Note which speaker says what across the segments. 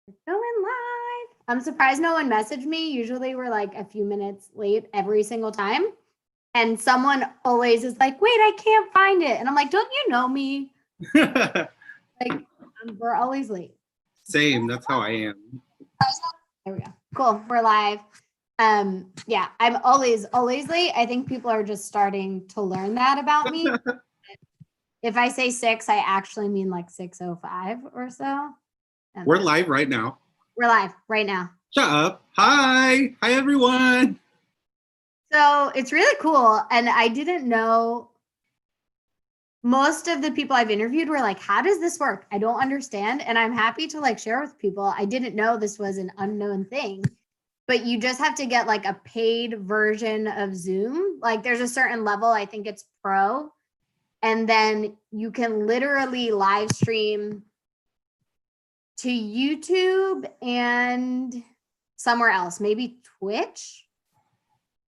Speaker 1: Going live. I'm surprised no one messaged me. Usually we're like a few minutes late every single time. And someone always is like, wait, I can't find it. And I'm like, don't you know me? Like, we're always late.
Speaker 2: Same. That's how I am.
Speaker 1: There we go. Cool. We're live. Yeah, I'm always late. I think people are just starting to learn that about me. If I say 6, I actually mean like 6:05 or so.
Speaker 2: We're live right now.
Speaker 1: We're live right now.
Speaker 2: Shut up. Hi, everyone.
Speaker 1: So it's really cool. And I didn't know, most of the people I've interviewed were like, how does this work? I don't understand. And I'm happy to like share with people. I didn't know this was an unknown thing, but you just have to get like a paid version of Zoom. Like there's a certain level, I think it's pro. And then you can literally live stream to YouTube and somewhere else, maybe Twitch.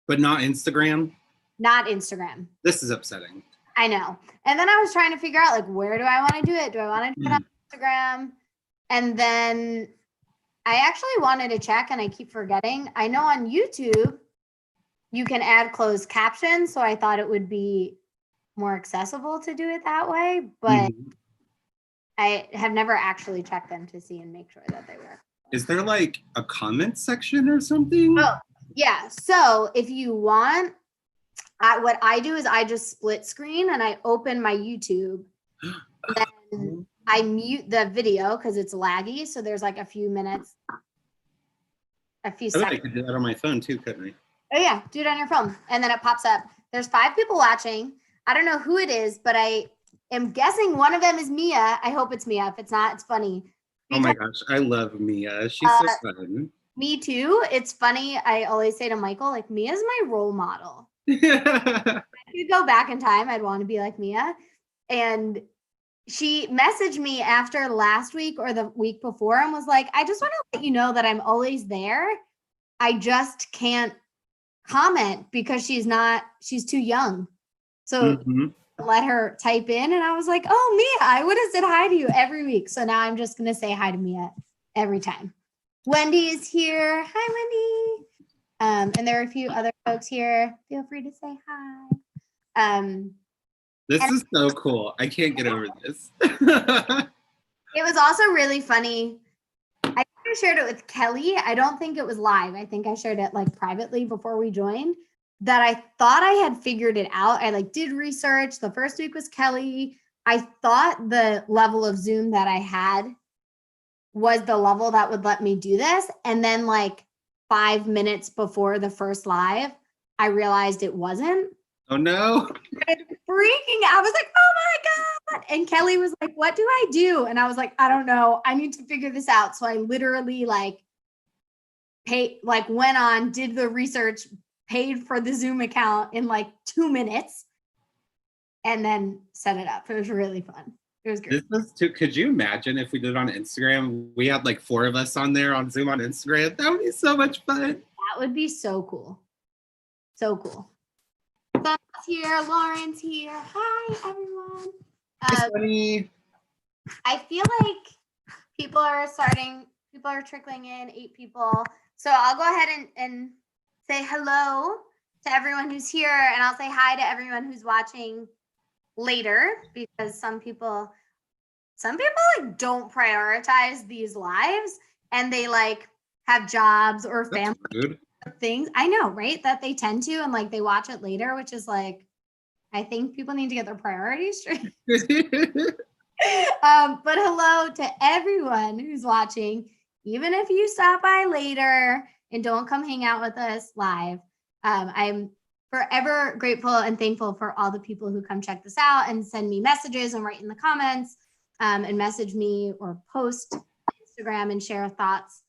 Speaker 2: But not Instagram?
Speaker 1: Not Instagram.
Speaker 2: This is upsetting.
Speaker 1: I know. And then I was trying to figure out, like, where do I want to do it? Do I want to do it on Instagram? And then I actually wanted to check, and I keep forgetting. I know on YouTube, you can add closed captions, so I thought it would be more accessible to do it that way. But I have never actually checked them to see and make sure that they work.
Speaker 2: Is there, like, a comment section or something?
Speaker 1: Oh, yeah. So if you want, what I do is I just split screen and I open my YouTube. Then I mute the video because it's laggy. So there's like a few minutes, a few seconds.
Speaker 2: I could do that on my phone too, couldn't I?
Speaker 1: Oh yeah, do it on your phone. And then it pops up. There's 5 people watching. I don't know who it is, but I am guessing one of them is Mia. I hope it's Mia. If it's not, it's funny.
Speaker 2: Oh my gosh, I love Mia. She's so fun.
Speaker 1: Me too. It's funny. I always say to Michael, like, Mia's my role model. If I could go back in time, I'd want to be like Mia. And she messaged me after last week or the week before and was like, I just want to let you know that I'm always there. I just can't comment because she's too young. So let her type in. And I was like, oh, Mia, I would have said hi to you every week. So now I'm just going to say hi to Mia every time. Wendy is here. Hi, Wendy. And there are a few other folks here. Feel free to say hi.
Speaker 2: This is so cool. I can't get over this.
Speaker 1: It was also really funny. I shared it with Kelly. I don't think it was live. I think I shared it like privately before we joined, that I thought I had figured it out. I like did research. The first week was Kelly. I thought the level of Zoom that I had was the level that would let me do this. And then like 5 minutes before the first live, I realized it wasn't.
Speaker 2: Oh no.
Speaker 1: Freaking out. I was like, oh my God. And Kelly was like, what do I do? And I was like, I don't know. I need to figure this out. So I literally went on, did the research, paid for the Zoom account in like 2 minutes, and then set it up. It was really fun. It was great.
Speaker 2: Could you imagine if we did it on Instagram? We had like 4 of us on there on Zoom on Instagram. That would be so much fun.
Speaker 1: That would be so cool. So cool. Beth's here. Lauren's here. Hi, everyone.
Speaker 2: Hi, Sunny.
Speaker 1: I feel like people are trickling in, 8 people. So I'll go ahead and say hello to everyone who's here, and I'll say hi to everyone who's watching later, because some people like don't prioritize these lives, and they like have jobs or family things. I know, right? That they tend to, and like they watch it later, which is like, I think people need to get their priorities straight. But hello to everyone who's watching, even if you stop by later and don't come hang out with us live. I'm forever grateful and thankful for all the people who come check this out and send me messages and write in the comments and message me or post Instagram and share thoughts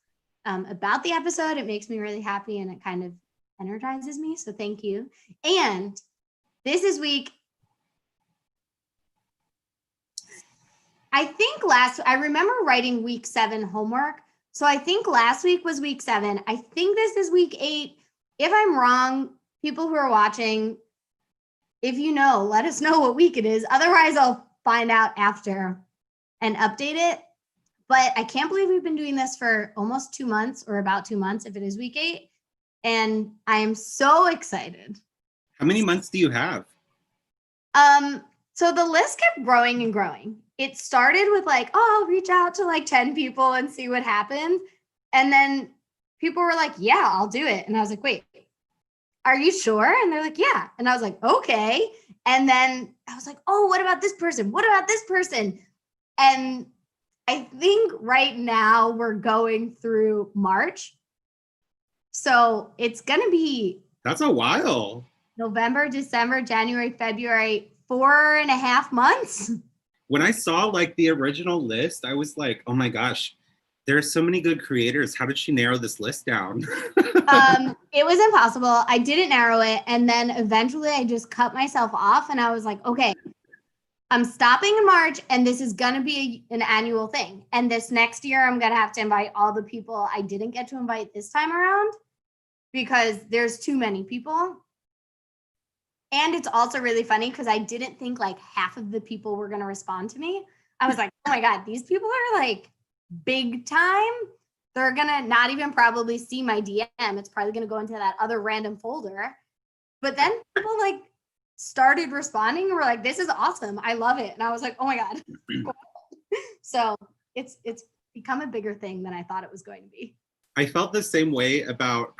Speaker 1: about the episode. It makes me really happy and it kind of energizes me. So thank you. And this is week. I remember writing week 7 homework. So I think last week was week 7. I think this is week 8. If I'm wrong, people who are watching, if you know, let us know what week it is. Otherwise, I'll find out after and update it. But I can't believe we've been doing this for almost 2 months, or about 2 months if it is week 8. And I am so excited.
Speaker 2: How many months do you have?
Speaker 1: So the list kept growing and growing. It started with like, oh, I'll reach out to like 10 people and see what happens. And then people were like, yeah, I'll do it. And I was like, wait, are you sure? And they're like, yeah. And I was like, okay. And then I was like, oh, what about this person? What about this person? And I think right now we're going through March. So it's going to be.
Speaker 2: That's a while.
Speaker 1: November, December, January, February, 4.5 months.
Speaker 2: When I saw like the original list, I was like, oh my gosh, there are so many good creators. How did she narrow this list down?
Speaker 1: It was impossible. I didn't narrow it. And then eventually I just cut myself off and I was like, okay, I'm stopping in March and this is going to be an annual thing. And this next year, I'm going to have to invite all the people I didn't get to invite this time around because there's too many people. And it's also really funny because I didn't think like half of the people were going to respond to me. I was like, oh my God, these people are like big time. They're going to not even probably see my DM. It's probably going to go into that other random folder. But then people like started responding and were like, this is awesome. I love it. And I was like, oh my God. So it's become a bigger thing than I thought it was going to be.
Speaker 2: I felt the same way about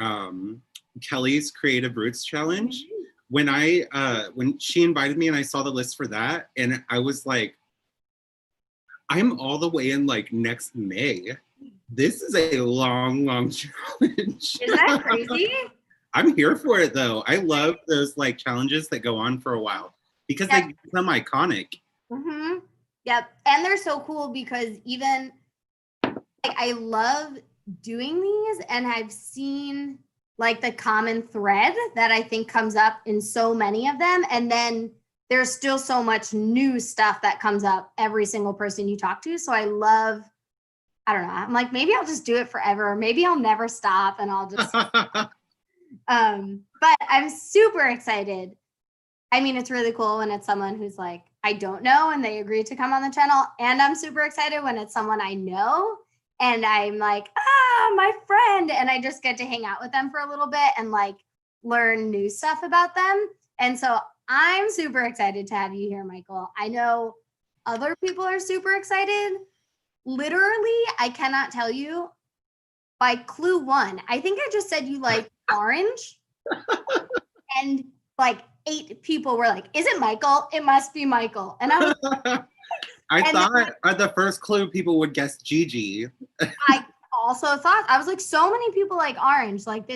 Speaker 2: Kelly's Creative Roots Challenge. When she invited me and I saw the list for that, and I was like, I'm all the way in like next May. This is a long challenge.
Speaker 1: Is that crazy?
Speaker 2: I'm here for it though. I love those like challenges that go on for a while because they become iconic.
Speaker 1: Mm-hmm. Yep. And they're so cool because even like I love doing these, and I've seen like the common thread that I think comes up in so many of them. And then there's still so much new stuff that comes up every single person you talk to. So I don't know. I'm like, maybe I'll just do it forever. Maybe I'll never stop and I'll just, but I'm super excited. I mean, it's really cool when it's someone who's like, I don't know, and they agree to come on the channel. And I'm super excited when it's someone I know and I'm like, my friend. And I just get to hang out with them for a little bit and like learn new stuff about them. And so I'm super excited to have you here, Michael. I know other people are super excited. Literally, I cannot tell you by clue 1. I think I just said you like orange. And like 8 people were like, is it Michael? It must be Michael. And I was
Speaker 2: I thought at the first clue people would guess Gigi.
Speaker 1: I also thought, I was like, so many people like orange. Like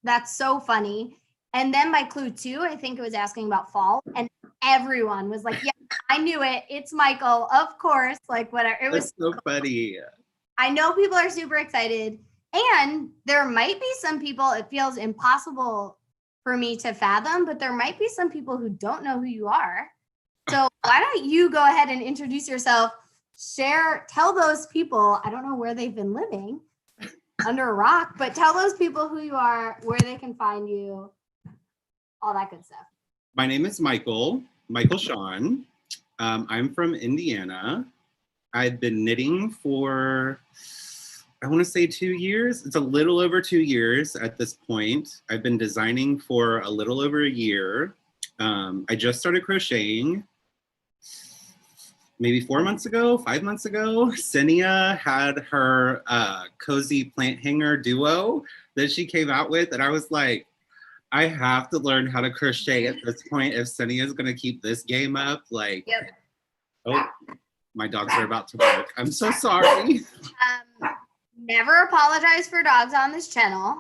Speaker 1: that's so funny. And then by clue 2, I think it was asking about fall. And everyone was like, yeah, I knew it. It's Michael, of course. Like whatever. It was
Speaker 2: so funny.
Speaker 1: I know people are super excited. And there might be some people, it feels impossible for me to fathom, but there might be some people who don't know who you are. So why don't you go ahead and introduce yourself, tell those people, I don't know where they've been living, under a rock, but tell those people who you are, where they can find you, all that good stuff.
Speaker 2: My name is Michael Shawn. I'm from Indiana. I've been knitting for, I want to say 2 years. It's a little over 2 years at this point. I've been designing for a little over a year. I just started crocheting maybe 4 months ago, 5 months ago. Senia had her cozy plant hanger duo that she came out with. And I was like, I have to learn how to crochet at this point if Senia is going to keep this game up. Like, yep. Oh, my dogs are about to bark. I'm so sorry.
Speaker 1: Never apologize for dogs on this channel.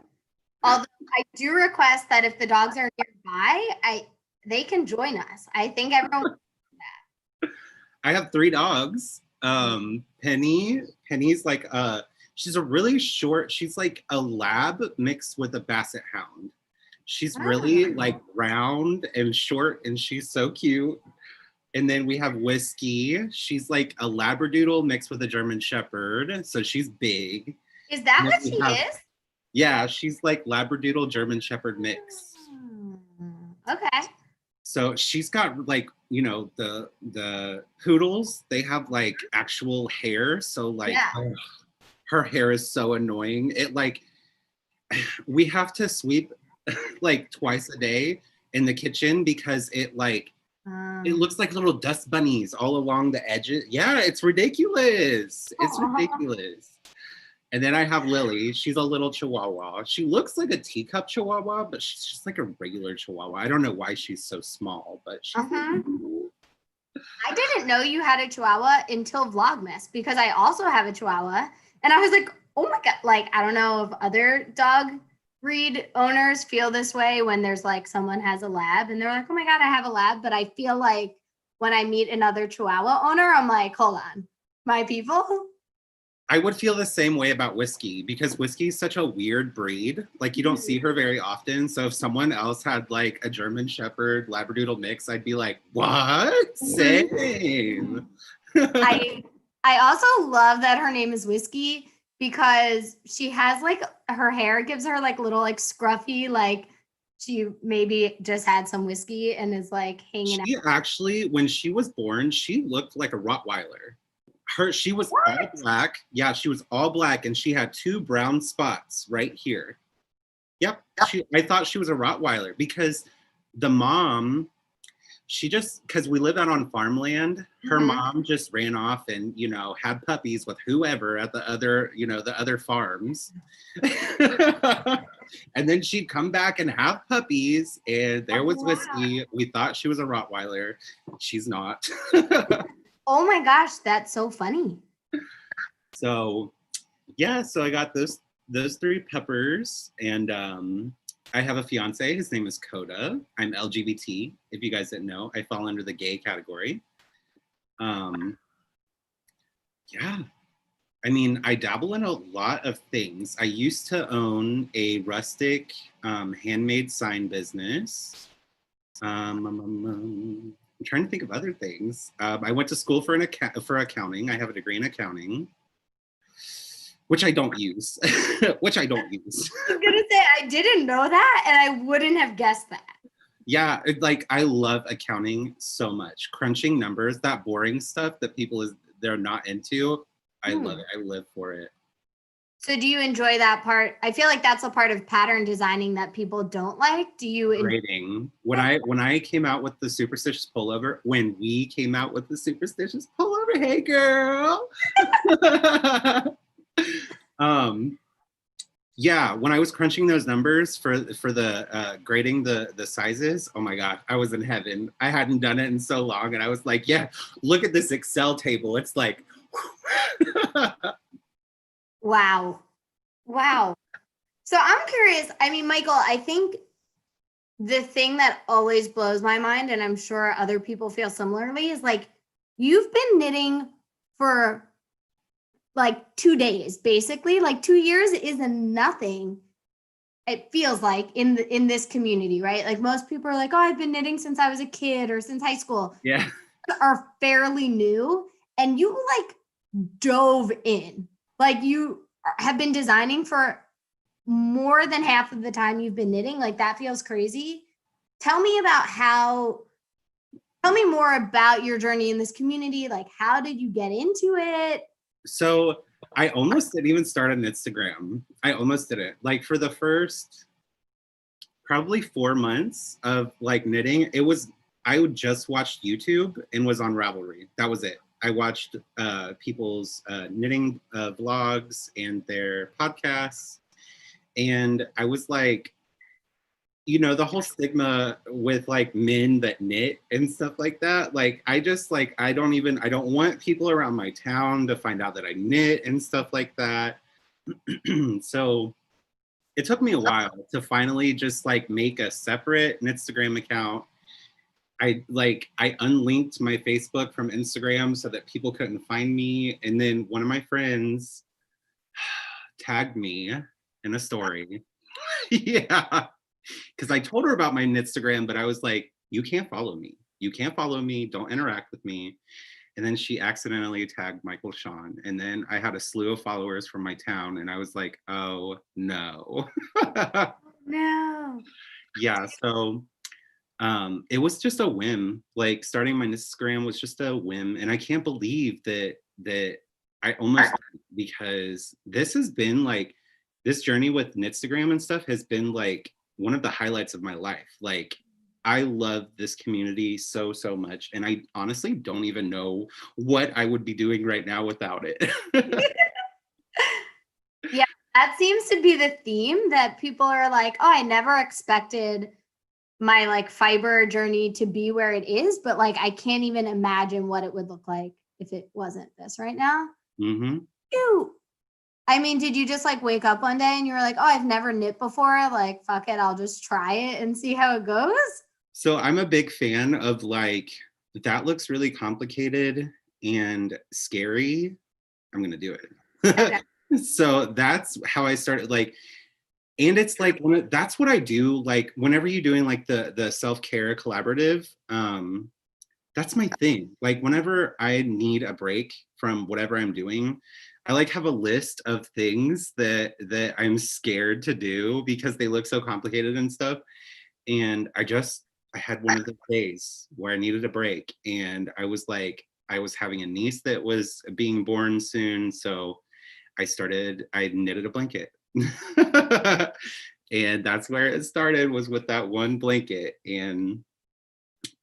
Speaker 1: Although I do request that if the dogs are nearby, they can join us. I think everyone that.
Speaker 2: I have 3 dogs. Penny's like she's a really short, she's like a lab mixed with a basset hound. She's really like round and short and she's so cute. And then we have Whiskey. She's like a Labradoodle mixed with a German Shepherd. So she's big.
Speaker 1: Is that what she is?
Speaker 2: Yeah, she's like Labradoodle German Shepherd mix.
Speaker 1: Okay.
Speaker 2: So she's got like, you know, the poodles, they have like actual hair. So like
Speaker 1: Yeah.
Speaker 2: her hair is so annoying. It like we have to sweep like twice a day in the kitchen because it looks like little dust bunnies all along the edges. Yeah, it's ridiculous. It's ridiculous. And then I have Lily. She's a little chihuahua. She looks like a teacup chihuahua, but she's just like a regular chihuahua. I don't know why she's so small, but she's
Speaker 1: I didn't know you had a chihuahua until Vlogmas because I also have a chihuahua. And I was like, oh my God. Like, I don't know if other dog breed owners feel this way when there's like someone has a lab and they're like, oh my God, I have a lab. But I feel like when I meet another chihuahua owner, I'm like, hold on, my people.
Speaker 2: I would feel the same way about Whiskey because Whiskey is such a weird breed. Like you don't see her very often. So if someone else had like a German Shepherd Labradoodle mix, I'd be like, what? Same.
Speaker 1: I also love that her name is Whiskey because she has like her hair gives her like little like scruffy, like she maybe just had some whiskey and is like hanging
Speaker 2: She
Speaker 1: out.
Speaker 2: actually, when she was born, she looked like a Rottweiler. She was
Speaker 1: What?
Speaker 2: all black. Yeah, she was all black and she had 2 brown spots right here. Yep. I thought she was a Rottweiler because the mom, because we live out on farmland, her mom just ran off and, you know, had puppies with whoever at the other, you know, the other farms. And then she'd come back and have puppies and there was Whiskey. We thought she was a Rottweiler. She's not.
Speaker 1: Oh my gosh, that's so funny.
Speaker 2: So yeah, so I got those 3 peppers and I have a fiance. His name is Coda. I'm LGBT. If you guys didn't know, I fall under the gay category. Yeah, I mean, I dabble in a lot of things. I used to own a rustic handmade sign business. I'm trying to think of other things. I went to school for accounting. I have a degree in accounting, which I don't use. Which I don't use.
Speaker 1: I was gonna say I didn't know that, and I wouldn't have guessed that.
Speaker 2: Yeah, like I love accounting so much. Crunching numbers, that boring stuff that they're not into. I love it. I live for it.
Speaker 1: So do you enjoy that part? I feel like that's a part of pattern designing that people don't like. Do you
Speaker 2: Grading. When I came out with the superstitious pullover, when we came out with the superstitious pullover, hey girl. Yeah, when I was crunching those numbers for the grading the sizes, oh my god, I was in heaven. I hadn't done it in so long, and I was like, yeah, look at this Excel table. It's like,
Speaker 1: wow. So I'm curious. I mean, Michael, I think the thing that always blows my mind, and I'm sure other people feel similarly, is like you've been knitting for like 2 days, basically. Like 2 years is nothing. It feels like in this community, right? Like most people are like, oh, I've been knitting since I was a kid or since high school.
Speaker 2: yeah,
Speaker 1: are fairly new, and you like dove in. Like you have been designing for more than half of the time you've been knitting. Like that feels crazy. Tell me more about your journey in this community. Like, how did you get into it?
Speaker 2: so I almost didn't even start on Instagram. I almost didn't. Like for the first probably 4 months of like knitting, I would just watch YouTube and was on Ravelry. That was it. I watched people's knitting vlogs and their podcasts. And I was like, you know, the whole stigma with like men that knit and stuff like that. Like, I just like, I don't want people around my town to find out that I knit and stuff like that. So it took me a while to finally just like make a separate Instagram account. I unlinked my Facebook from Instagram so that people couldn't find me. And then one of my friends tagged me in a story. Yeah. Because I told her about my Instagram, but I was like, you can't follow me. You can't follow me. Don't interact with me. And then she accidentally tagged Michael Shawn. And then I had a slew of followers from my town. And I was like, oh no.
Speaker 1: No.
Speaker 2: Yeah. So It was just a whim. Like starting my Instagram was just a whim, and I can't believe that I almost, because this has been like, this journey with Instagram and stuff has been like one of the highlights of my life. Like I love this community so much, and I honestly don't even know what I would be doing right now without it.
Speaker 1: Yeah, that seems to be the theme, that people are like, oh, I never expected my like fiber journey to be where it is, but like I can't even imagine what it would look like if it wasn't this right now.
Speaker 2: Mm-hmm.
Speaker 1: Ew. I mean, did you just like wake up one day and you were like, oh, I've never knit before, like fuck it, I'll just try it and see how it goes?
Speaker 2: So I'm a big fan of like, that looks really complicated and scary, I'm gonna do it.
Speaker 1: Okay.
Speaker 2: So that's how I started. Like, and it's like that's what I do. Like whenever you're doing like the self-care collaborative, that's my thing. Like whenever I need a break from whatever I'm doing, I like have a list of things that I'm scared to do because they look so complicated and stuff. And I had one of those days where I needed a break, and I was like, I was having a niece that was being born soon, so I knitted a blanket. And that's where it started, was with that one blanket. And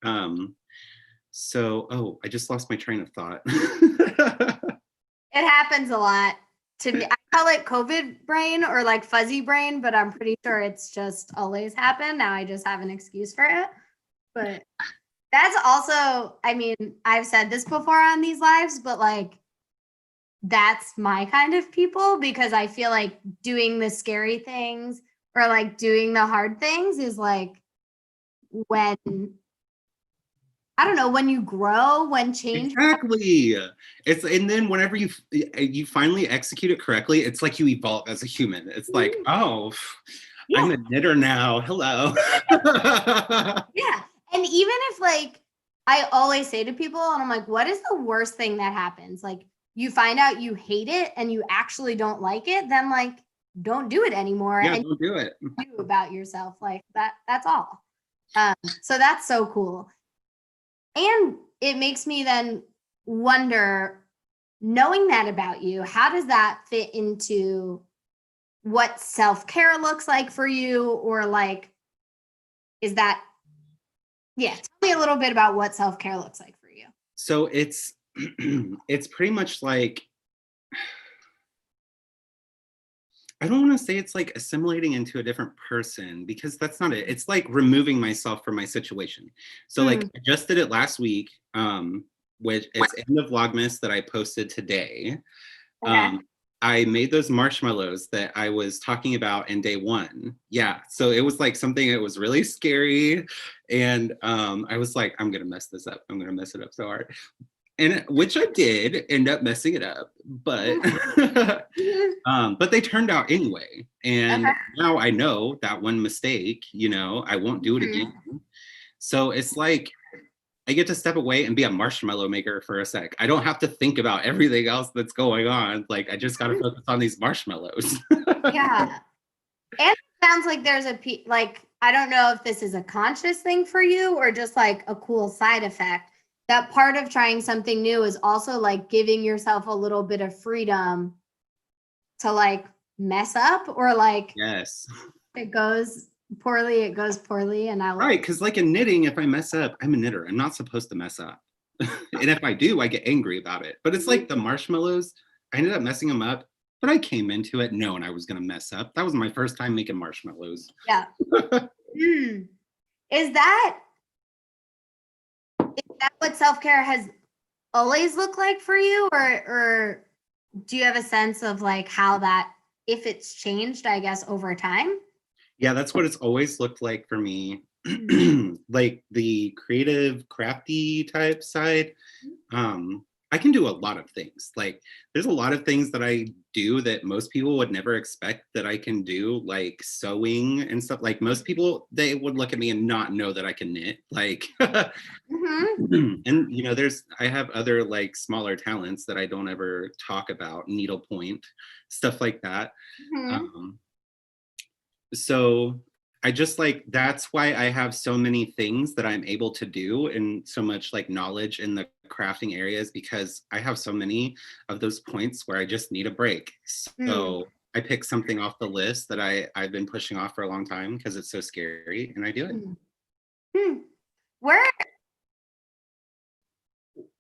Speaker 2: um oh, I just lost my train of thought.
Speaker 1: It happens a lot to me. I call it COVID brain or like fuzzy brain, but I'm pretty sure it's just always happened. Now I just have an excuse for it. But that's also, I mean, I've said this before on these lives, but like that's my kind of people, because I feel like doing the scary things or like doing the hard things is like when, I don't know, when you grow, when change.
Speaker 2: Exactly. It's, and then whenever you finally execute it correctly, it's like you evolve as a human. It's like, oh,
Speaker 1: Yeah.
Speaker 2: I'm a knitter now. Hello.
Speaker 1: Yeah. And even if like, I always say to people, and I'm like, what is the worst thing that happens? Like, you find out you hate it and you actually don't like it, then like, don't do it anymore.
Speaker 2: Yeah,
Speaker 1: And
Speaker 2: don't do it.
Speaker 1: do about yourself. Like that's all. So that's so cool. And it makes me then wonder, knowing that about you, how does that fit into what self-care looks like for you? Or like, is that, yeah, tell me a little bit about what self-care looks like for you.
Speaker 2: So it's it's pretty much like, I don't want to say it's like assimilating into a different person, because that's not it. It's like removing myself from my situation. So like I just did it last week, which it's in the Vlogmas that I posted today.
Speaker 1: Okay.
Speaker 2: I made those marshmallows that I was talking about in day one. Yeah. So it was like something that was really scary. And I was like, I'm gonna mess this up. I'm gonna mess it up so hard. And which I did end up messing it up, but but they turned out anyway. And now I know that one mistake, I won't do it again. So it's like I get to step away and be a marshmallow maker for a sec. I don't have to think about everything else that's going on. Like I just got to focus on these marshmallows.
Speaker 1: Yeah. And it sounds like there's like, I don't know if this is a conscious thing for you or just like a cool side effect. That part of trying something new is also like giving yourself a little bit of freedom to like mess up, or like,
Speaker 2: Yes.
Speaker 1: it goes poorly, it goes poorly. And
Speaker 2: Right. Because like in knitting, if I mess up, I'm a knitter. I'm not supposed to mess up. And if I do, I get angry about it. But it's like the marshmallows, I ended up messing them up, but I came into it knowing I was going to mess up. That was my first time making marshmallows.
Speaker 1: Yeah. Is that what self-care has always looked like for you, or do you have a sense of like how that, if it's changed, I guess, over time?
Speaker 2: Yeah, that's what it's always looked like for me. Like the creative, crafty type side. I can do a lot of things. Like there's a lot of things that I do that most people would never expect that I can do, like sewing and stuff. Like most people, they would look at me and not know that I can knit. Like, and I have other like smaller talents that I don't ever talk about, needlepoint, stuff like that. So I just like, that's why I have so many things that I'm able to do and so much like knowledge in the crafting areas, because I have so many of those points where I just need a break.
Speaker 1: Mm.
Speaker 2: So I pick something off the list that I've been pushing off for a long time because it's so scary, and I do it.
Speaker 1: Mm. Hmm. Where,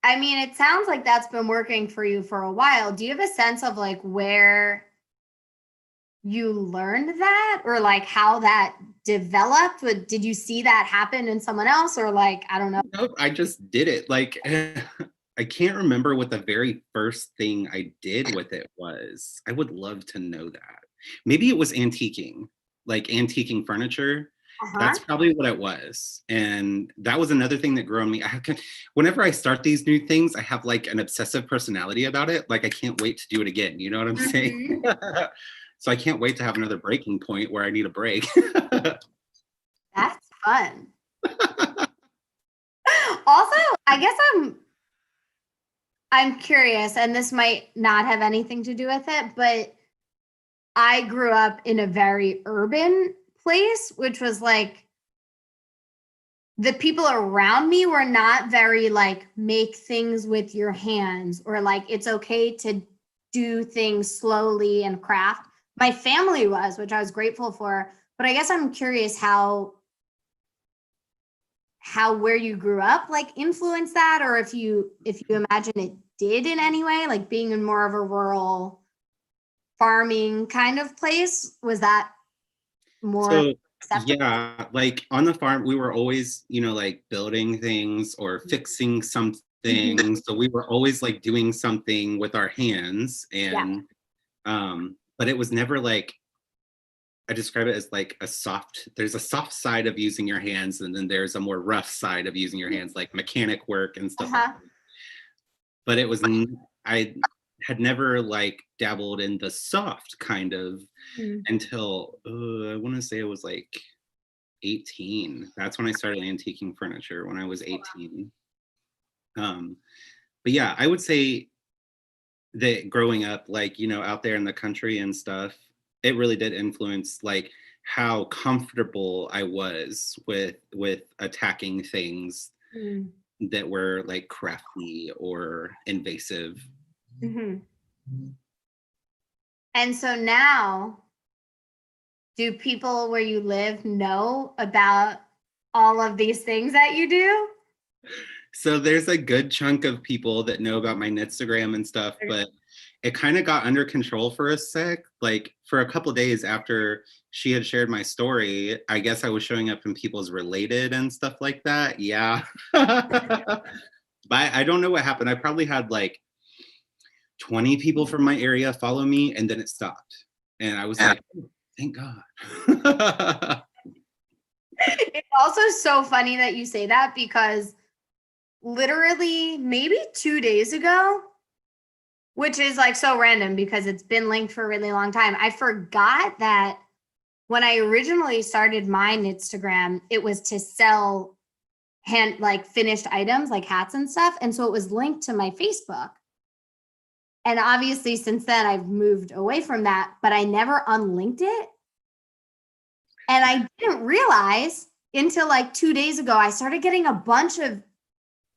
Speaker 1: I mean, it sounds like that's been working for you for a while. Do you have a sense of like where you learned that, or like how that developed? Did you see that happen in someone else, or like, I don't know?
Speaker 2: Nope, I just did it. Like, I can't remember what the very first thing I did with it was. I would love to know that. Maybe it was antiquing, like antiquing furniture.
Speaker 1: Uh-huh.
Speaker 2: That's probably what it was. And that was another thing that grew on me. Whenever I start these new things, I have like an obsessive personality about it. Like, I can't wait to do it again. You know what I'm saying?
Speaker 1: Mhm.
Speaker 2: So I can't wait to have another breaking point where I need a break.
Speaker 1: That's fun. Also, I guess I'm curious, and this might not have anything to do with it, but I grew up in a very urban place, which was like the people around me were not very like make things with your hands, or like it's okay to do things slowly and craft. My family was, which I was grateful for, but I guess I'm curious how where you grew up like influenced that, or if you imagine it did in any way, like being in more of a rural farming kind of place. Was that more
Speaker 2: So
Speaker 1: acceptable?
Speaker 2: yeah, like on the farm, we were always, like building things or fixing something.
Speaker 1: Mhm.
Speaker 2: So we were always like doing something with our hands,
Speaker 1: Yeah.
Speaker 2: and but it was never like, I describe it as like there's a soft side of using your hands, and then there's a more rough side of using your hands, like mechanic work and stuff like
Speaker 1: Uh-huh.
Speaker 2: that. But I had never like dabbled in the soft kind of
Speaker 1: Mm.
Speaker 2: until I want to say it was like 18. That's when I started antiquing furniture, when I was 18. Um, but yeah, I would say that growing up, like, out there in the country and stuff, it really did influence like how comfortable I was with attacking things
Speaker 1: Mm.
Speaker 2: that were like crafty or invasive.
Speaker 1: Mhm. And so now, do people where you live know about all of these things that you do?
Speaker 2: So there's a good chunk of people that know about my Instagram and stuff, but it kind of got under control for a sec. Like for a couple days after she had shared my story, I guess I was showing up in people's related and stuff like that. Yeah. But I don't know what happened. I probably had like 20 people from my area follow me, and then it stopped. And I was like, oh, thank God.
Speaker 1: It's also so funny that you say that, because literally maybe 2 days ago, which is like so random because it's been linked for a really long time, I forgot that when I originally started mine Instagram, it was to sell like finished items like hats and stuff. And so it was linked to my Facebook. And obviously since then I've moved away from that, but I never unlinked it. And I didn't realize until like 2 days ago, I started getting a bunch of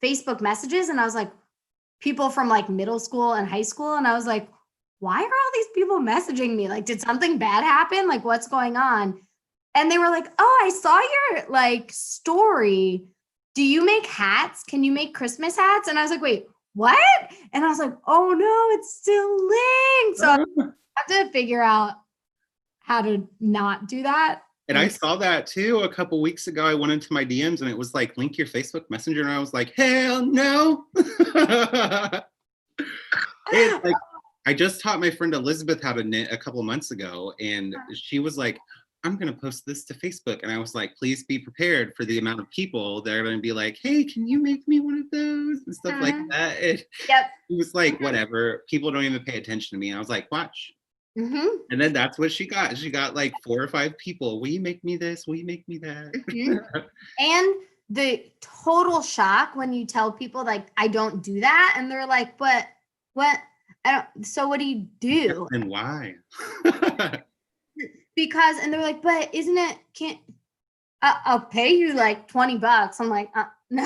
Speaker 1: Facebook messages, and I was like, people from like middle school and high school. And I was like, why are all these people messaging me? Like, did something bad happen? Like, what's going on? And they were like, oh, I saw your like story. Do you make hats? Can you make Christmas hats? And I was like, wait, what? And I was like, oh no, it's still linked. So I have to figure out how to not do that.
Speaker 2: And I saw that too a couple weeks ago. I went into my DMs and it was like, link your Facebook Messenger. And I was like, hell no. It's like, I just taught my friend Elizabeth how to knit a couple months ago. And she was like, I'm going to post this to Facebook. And I was like, please be prepared for the amount of people that are going to be like, hey, can you make me one of those? And stuff like that. It
Speaker 1: Yep.
Speaker 2: was like, whatever. People don't even pay attention to me. And I was like, watch.
Speaker 1: Mm-hmm.
Speaker 2: And then that's what she got. She got like 4 or 5 people. Will you make me this? Will you make me that?
Speaker 1: Mm-hmm. And the total shock when you tell people like I don't do that, and they're like, but what? I don't. So what do you do?
Speaker 2: And why?
Speaker 1: Because, and they're like, but isn't it? Can't I'll pay you like $20. I'm like, no,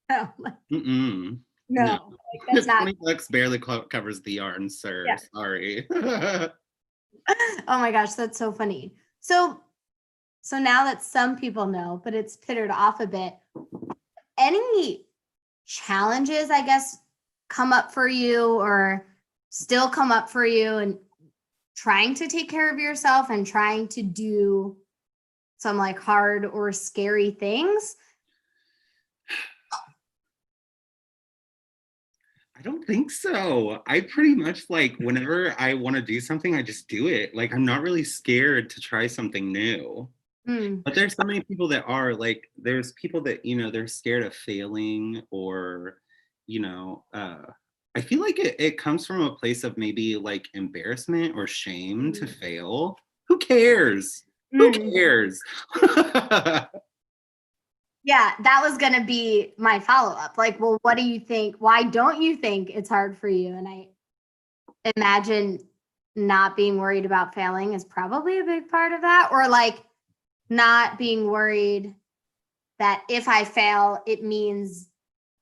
Speaker 1: no,
Speaker 2: Mm-mm.
Speaker 1: no,
Speaker 2: No.
Speaker 1: like, that's not.
Speaker 2: $20 barely covers the yarn, sir.
Speaker 1: Yeah.
Speaker 2: Sorry.
Speaker 1: Oh my gosh, that's so funny. So now that some people know, but it's pittered off a bit, any challenges, I guess, come up for you or still come up for you and trying to take care of yourself and trying to do some like hard or scary things?
Speaker 2: I don't think so. I pretty much like whenever I want to do something, I just do it. Like I'm not really scared to try something new.
Speaker 1: Mm.
Speaker 2: But there's so many people that are like, there's people that, they're scared of failing or, you know, I feel like it comes from a place of maybe like embarrassment or shame to fail. Who cares? Who cares?
Speaker 1: Yeah, that was going to be my follow-up. Like, well, what do you think? Why don't you think it's hard for you? And I imagine not being worried about failing is probably a big part of that, or like not being worried that if I fail, it means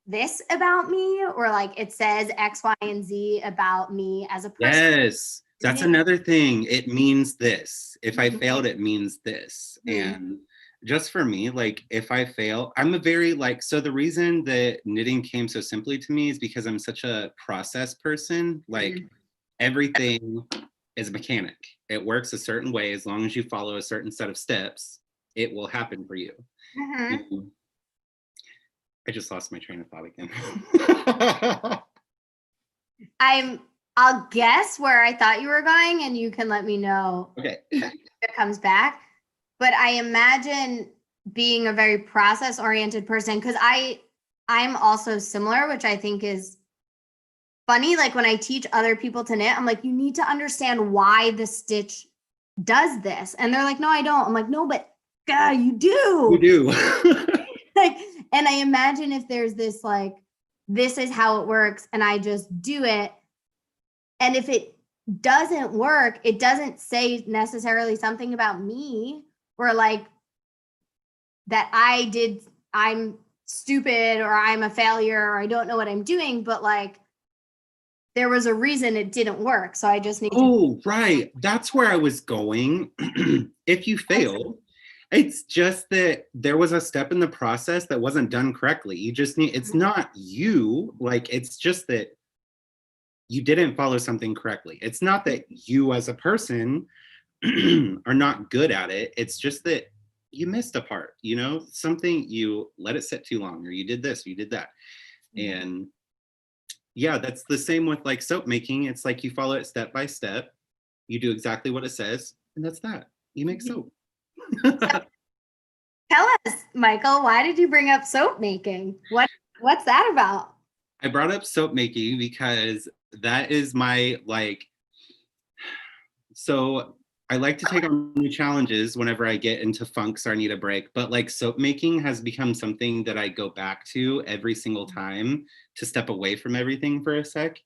Speaker 1: this about me, or like it says X, Y, and Z about me as a person.
Speaker 2: Yes, that's another thing. It means this. If I failed, it means this. And just for me, like if I fail, I'm a very like, so the reason that knitting came so simply to me is because I'm such a process person. Like everything is mechanic. It works a certain way. As long as you follow a certain set of steps, it will happen for you. I just lost my train of thought again.
Speaker 1: I'll guess where I thought you were going, and you can let me know
Speaker 2: Okay.
Speaker 1: if it comes back. But I imagine being a very process-oriented person, because I'm also similar, which I think is funny. Like when I teach other people to knit, I'm like, you need to understand why the stitch does this. And they're like, no, I don't. I'm like, no, but God, you do.
Speaker 2: You do.
Speaker 1: Like, and I imagine if there's this like, this is how it works, and I just do it. And if it doesn't work, it doesn't say necessarily something about me, or like that I'm stupid, or I'm a failure, or I don't know what I'm doing, but like there was a reason it didn't work. So I just need
Speaker 2: to. Right. That's where I was going. If you fail, it's just that there was a step in the process that wasn't done correctly. You just need, it's not you, like, it's just that you didn't follow something correctly. It's not that you as a person are not good at it. It's just that you missed a part, something, you let it sit too long, or you did this, or you did that. And yeah, that's the same with like soap making. It's like you follow it step by step. You do exactly what it says, and that's that. You make soap.
Speaker 1: Tell us, Michael, why did you bring up soap making? What's that about?
Speaker 2: I brought up soap making because that is my so I like to take on new challenges whenever I get into funks or I need a break, but like soap making has become something that I go back to every single time to step away from everything for a sec.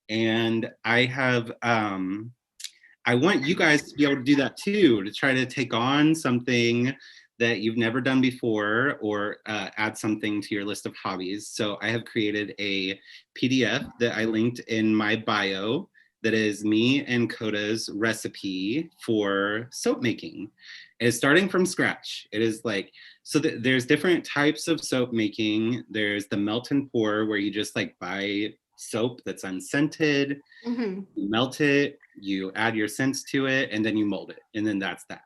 Speaker 2: And I have, I want you guys to be able to do that too, to try to take on something that you've never done before, or add something to your list of hobbies. So I have created a PDF that I linked in my bio that is me and Coda's recipe for soap making. It's starting from scratch. It is like, so there's different types of soap making. There's the melt and pour, where you just like buy soap that's unscented, you melt it, you add your scents to it, and then you mold it. And then that's that.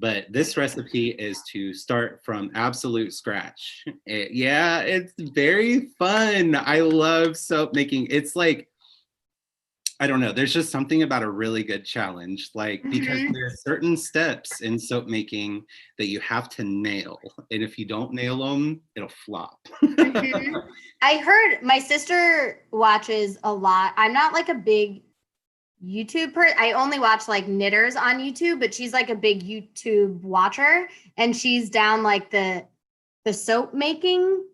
Speaker 2: But this recipe is to start from absolute scratch. It's very fun. I love soap making. It's like, I don't know, there's just something about a really good challenge, like, because there are certain steps in soap making that you have to nail. And if you don't nail them, it'll flop.
Speaker 1: I heard my sister watches a lot. I'm not like a big YouTube person. I only watch like knitters on YouTube, but she's like a big YouTube watcher, and she's down like the soap making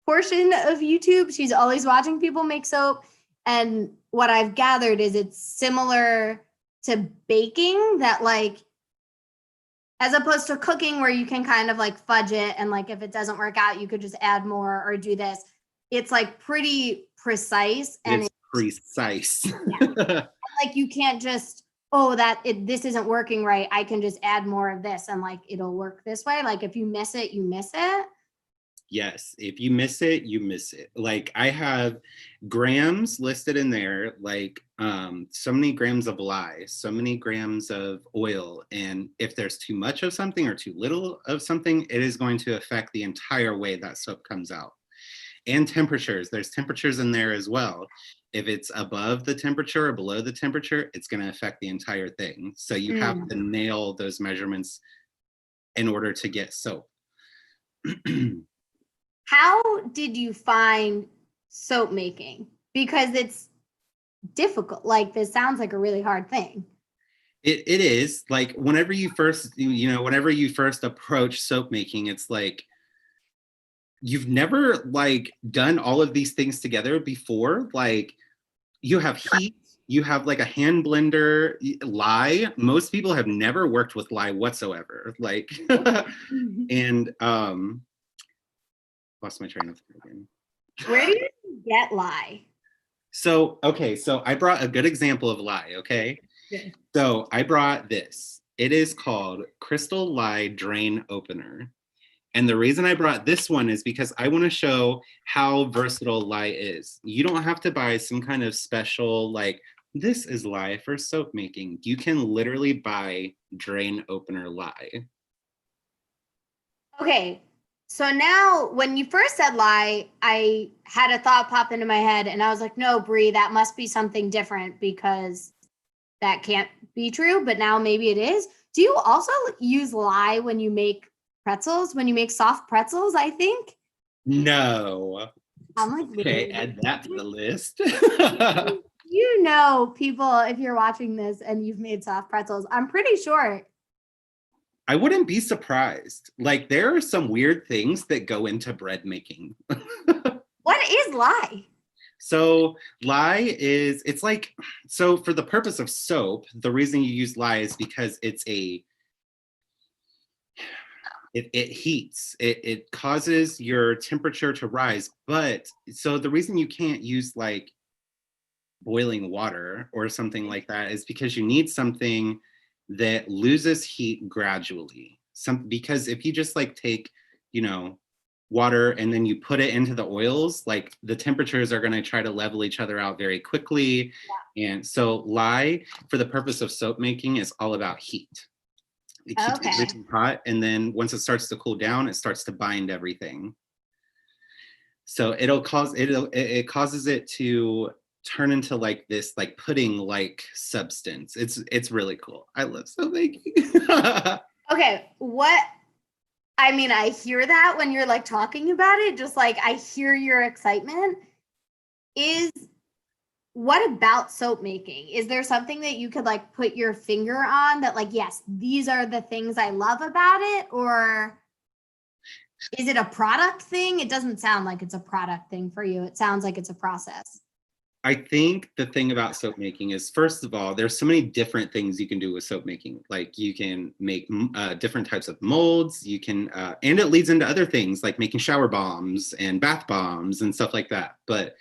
Speaker 1: portion of YouTube. She's always watching people make soap. And what I've gathered is it's similar to baking, that like As opposed to cooking where you can kind of like fudge it and like if it doesn't work out, you could just add more or do this. It's like pretty precise and
Speaker 2: It's precise.
Speaker 1: like you can't just, oh, this isn't working right. I can just add more of this and like it'll work this way. Like if you miss it, you miss it.
Speaker 2: Yes, if you miss it, you miss it. Like I have grams listed in there, like so many grams of lye, so many grams of oil. And if there's too much of something or too little of something, it is going to affect the entire way that soap comes out. And temperatures, there's temperatures in there as well. If it's above the temperature or below the temperature, it's going to affect the entire thing. So you have to nail those measurements in order to get soap.
Speaker 1: How did you find soap making? Because it's difficult. Like this sounds like a really hard thing.
Speaker 2: It is like whenever you first approach soap making, it's like you've never like done all of these things together before. Like you have heat, you have like a hand blender, lye. Most people have never worked with lye whatsoever. Like and lost my train of thought again.
Speaker 1: Where do you get lye?
Speaker 2: So I brought a good example of lye, okay?
Speaker 1: Yeah.
Speaker 2: So I brought this. It is called Crystal Lye Drain Opener. And the reason I brought this one is because I want to show how versatile lye is. You don't have to buy some kind of special, like, this is lye for soap making. You can literally buy drain opener lye.
Speaker 1: Okay. So now when you first said lye, I had a thought pop into my head and I was like, no, Brie, that must be something different because that can't be true. But now maybe it is. Do you also use lye when you make pretzels, when you make soft pretzels, I think?
Speaker 2: No.
Speaker 1: I'm like,
Speaker 2: okay, add that to the list.
Speaker 1: You know, people, if you're watching this and you've made soft pretzels, I'm pretty sure.
Speaker 2: I wouldn't be surprised. Like there are some weird things that go into bread making.
Speaker 1: What is lye?
Speaker 2: So lye is, it's like, so for the purpose of soap, the reason you use lye is because it heats, it causes your temperature to rise. But so the reason you can't use like boiling water or something like that is because you need something that loses heat gradually. Because if you just like take, water and then you put it into the oils, like the temperatures are going to try to level each other out very quickly. Yeah. And so lye, for the purpose of soap making, is all about heat. It keeps everything hot, and then once it starts to cool down, it starts to bind everything. So it causes it to turn into like this like pudding like substance. It's really cool. I love soap making.
Speaker 1: Okay, I hear that when you're like talking about it, just like I hear your excitement. What about soap making? Is there something that you could like put your finger on that like, yes, these are the things I love about it? Or is it a product thing? It doesn't sound like it's a product thing for you. It sounds like it's a process.
Speaker 2: I think the thing about soap making is, first of all, there's so many different things you can do with soap making. Like you can make different types of molds. You can, and it leads into other things like making shower bombs and bath bombs and stuff like that. But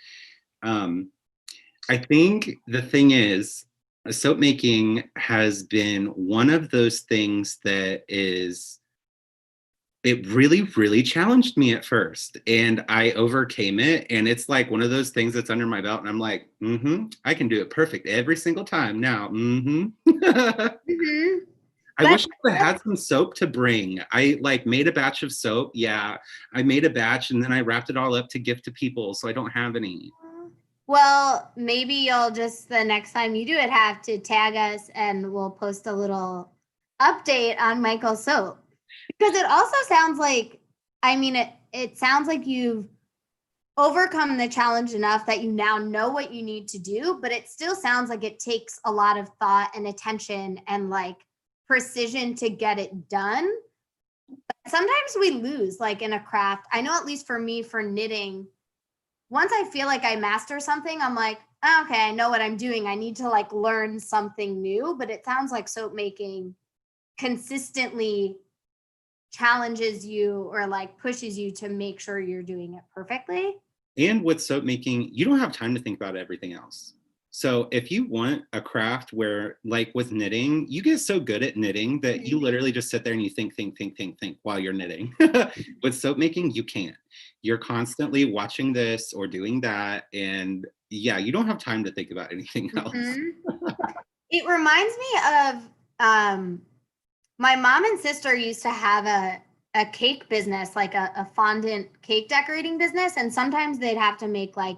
Speaker 2: I think the thing is, soap making has been one of those things that it really, really challenged me at first, and I overcame it. And it's like one of those things that's under my belt, and I'm like, I can do it perfect every single time now. I wish I had some soap to bring. I like made a batch of soap. Yeah, I made a batch and then I wrapped it all up to gift to people, so I don't have any.
Speaker 1: Well, maybe you'll just the next time you do it have to tag us and we'll post a little update on Michael's soap. Because it also sounds like, it sounds like you've overcome the challenge enough that you now know what you need to do, but it still sounds like it takes a lot of thought and attention and like precision to get it done. But sometimes we lose like in a craft. I know at least for me, for knitting, once I feel like I master something, I'm like, oh, okay, I know what I'm doing. I need to like learn something new, but it sounds like soap making consistently challenges you or like pushes you to make sure you're doing it perfectly.
Speaker 2: And with soap making, you don't have time to think about everything else. So if you want a craft where, like with knitting, you get so good at knitting that you literally just sit there and you think while you're knitting. With soap making, you can't. You're constantly watching this or doing that. And yeah, you don't have time to think about anything else.
Speaker 1: It reminds me of my mom and sister used to have a cake business, like a fondant cake decorating business. And sometimes they'd have to make like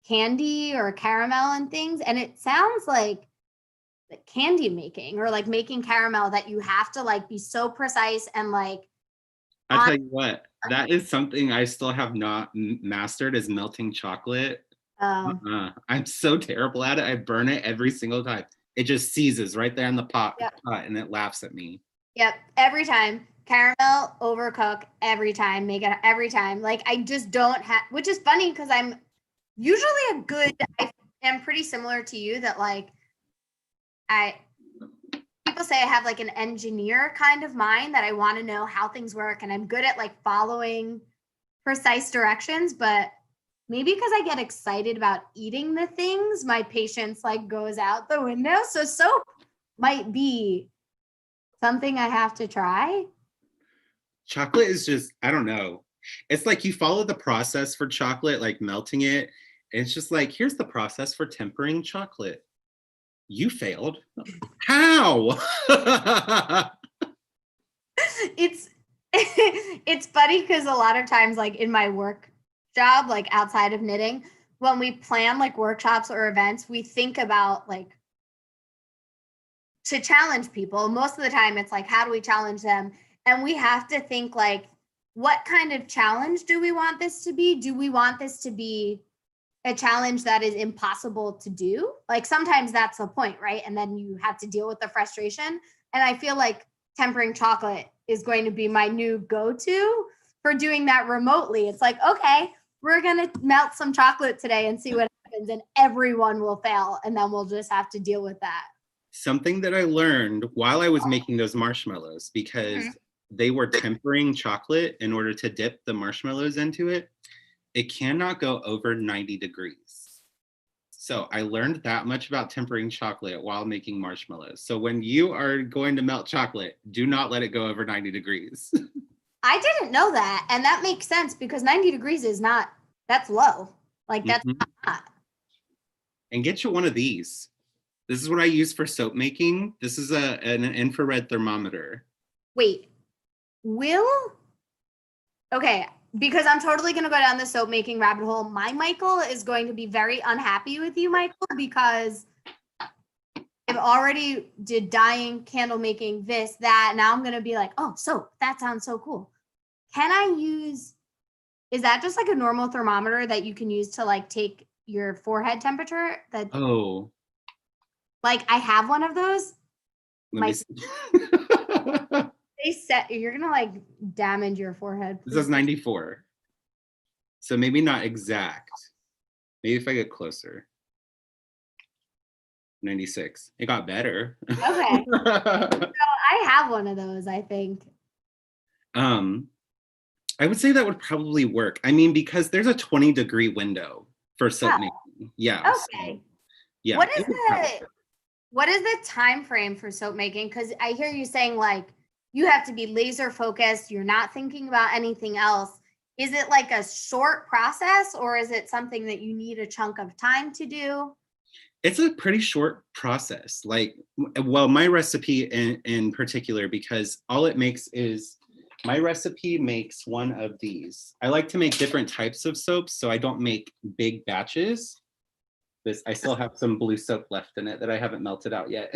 Speaker 1: candy or caramel and things. And it sounds like candy making or like making caramel that you have to like be so precise and like.
Speaker 2: I tell you what, that is something I still have not mastered is melting chocolate. I'm so terrible at it. I burn it every single time. It just seizes right there in the pot and it laughs at me.
Speaker 1: Yep, every time. Caramel, overcook every time, make it every time. Like I just don't have, which is funny because I'm usually I am pretty similar to you that like people say I have like an engineer kind of mind that I want to know how things work and I'm good at like following precise directions, but maybe because I get excited about eating the things, my patience like goes out the window. So soap might be something I have to try.
Speaker 2: Chocolate is just, I don't know. It's like you follow the process for chocolate, like melting it. It's just like, here's the process for tempering chocolate. You failed. How?
Speaker 1: It's funny because a lot of times, like in my work job, like outside of knitting, when we plan like workshops or events, we think about like to challenge people. Most of the time, it's like, how do we challenge them? And we have to think like, what kind of challenge do we want this to be? Do we want this to be a challenge that is impossible to do? Like sometimes that's the point, right? And then you have to deal with the frustration. And I feel like tempering chocolate is going to be my new go-to for doing that remotely. It's like, okay, we're going to melt some chocolate today and see what happens, and everyone will fail. And then we'll just have to deal with that.
Speaker 2: Something that I learned while I was making those marshmallows, because they were tempering chocolate in order to dip the marshmallows into it, it cannot go over 90 degrees. So I learned that much about tempering chocolate while making marshmallows. So when you are going to melt chocolate, do not let it go over 90 degrees.
Speaker 1: I didn't know that. And that makes sense because 90 degrees is not, that's low. Like that's not hot.
Speaker 2: And get you one of these. This is what I use for soap making. This is an infrared thermometer.
Speaker 1: Wait, okay, because I'm totally going to go down the soap making rabbit hole. My Michael is going to be very unhappy with you, Michael, because I've already did dyeing, candle making, this, that. Now I'm going to be like, oh, soap, that sounds so cool. Can I use, is that just like a normal thermometer that you can use to like take your forehead temperature? That like I have one of those.
Speaker 2: Let me see.
Speaker 1: They set, you're gonna like damage your forehead.
Speaker 2: This is 94. So maybe not exact. Maybe if I get closer. 96. It got better.
Speaker 1: Okay. So I have one of those, I think.
Speaker 2: I would say that would probably work. I mean, because there's a 20-degree window for soap making. Yeah.
Speaker 1: Okay.
Speaker 2: So, yeah.
Speaker 1: What is the time frame for soap making? Because I hear you saying like you have to be laser focused. You're not thinking about anything else. Is it like a short process or is it something that you need a chunk of time to do?
Speaker 2: It's a pretty short process. Like, well, my recipe in particular, because all it makes is, my recipe makes one of these. I like to make different types of soaps, so I don't make big batches. I still have some blue soap left in it that I haven't melted out yet.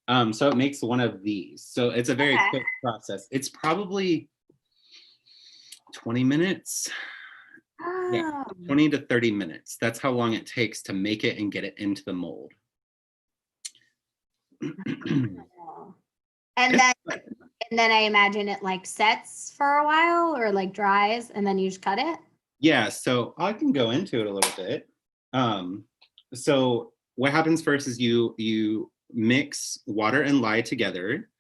Speaker 2: So it makes one of these. So it's a very quick process. It's probably 20 minutes. Yeah, 20 to 30 minutes. That's how long it takes to make it and get it into the mold.
Speaker 1: And then I imagine it like sets for a while or like dries and then you just cut it.
Speaker 2: Yeah, so I can go into it a little bit. So what happens first is you mix water and lye together.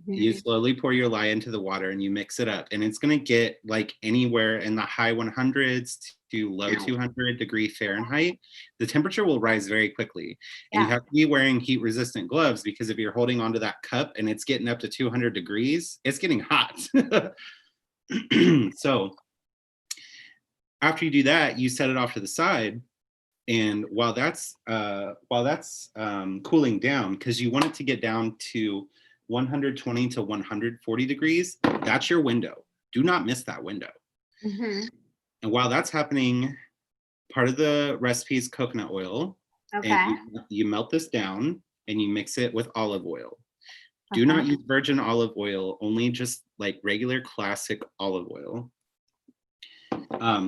Speaker 2: You slowly pour your lye into the water and you mix it up, and it's going to get like anywhere in the high 100s to low 200 Fahrenheit. The temperature will rise very quickly, and you have to be wearing heat resistant gloves, because if you're holding onto that cup and it's getting up to 200 degrees, it's getting hot. So after you do that, you set it off to the side. And while that's cooling down, because you want it to get down to 120 to 140 degrees, that's your window. Do not miss that window. And while that's happening, part of the recipe is coconut oil.
Speaker 1: Okay.
Speaker 2: And you melt this down and you mix it with olive oil. Do not use virgin olive oil, only just like regular classic olive oil.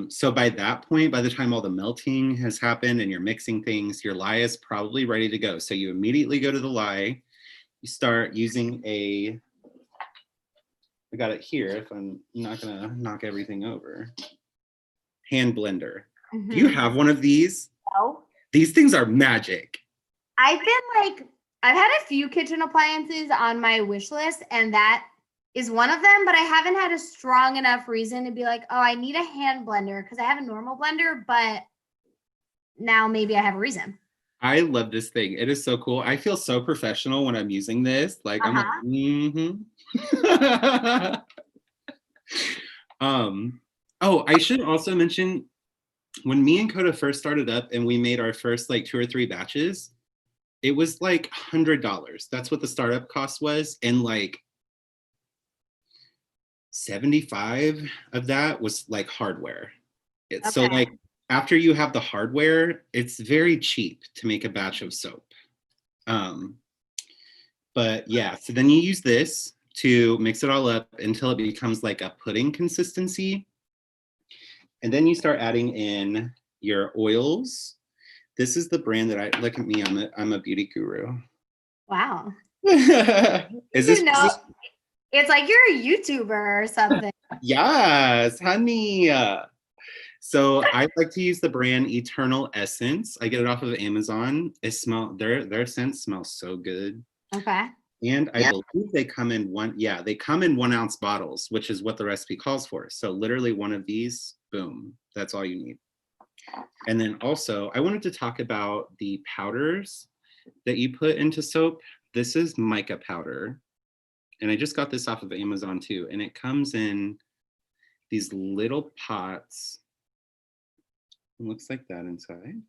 Speaker 2: So by that point, by the time all the melting has happened and you're mixing things, your lye is probably ready to go. So you immediately go to the lye. You start using I got it here if I'm not gonna knock everything over. Hand blender. Do you have one of these?
Speaker 1: No.
Speaker 2: These things are magic.
Speaker 1: I've had a few kitchen appliances on my wish list, and that is one of them, but I haven't had a strong enough reason to be like, oh, I need a hand blender, because I have a normal blender, but now maybe I have a reason.
Speaker 2: I love this thing. It is so cool. I feel so professional when I'm using this. Like I'm like, oh, I should also mention, when me and Coda first started up and we made our first like 2 or 3 batches, it was like $100. That's what the startup cost was. And like 75 of that was like hardware. So like after you have the hardware, it's very cheap to make a batch of soap. But yeah, so then you use this to mix it all up until it becomes like a pudding consistency. And then you start adding in your oils. This is the brand that look at me, I'm a beauty guru.
Speaker 1: Wow.
Speaker 2: Is this?
Speaker 1: It's like you're a YouTuber or something.
Speaker 2: Yes, honey. So I like to use the brand Eternal Essence. I get it off of Amazon. Their scents smell so good.
Speaker 1: Okay.
Speaker 2: And I believe they come in 1 ounce bottles, which is what the recipe calls for. So literally one of these, boom, that's all you need. And then also I wanted to talk about the powders that you put into soap. This is mica powder. And I just got this off of Amazon too. And it comes in these little pots. It looks like that inside.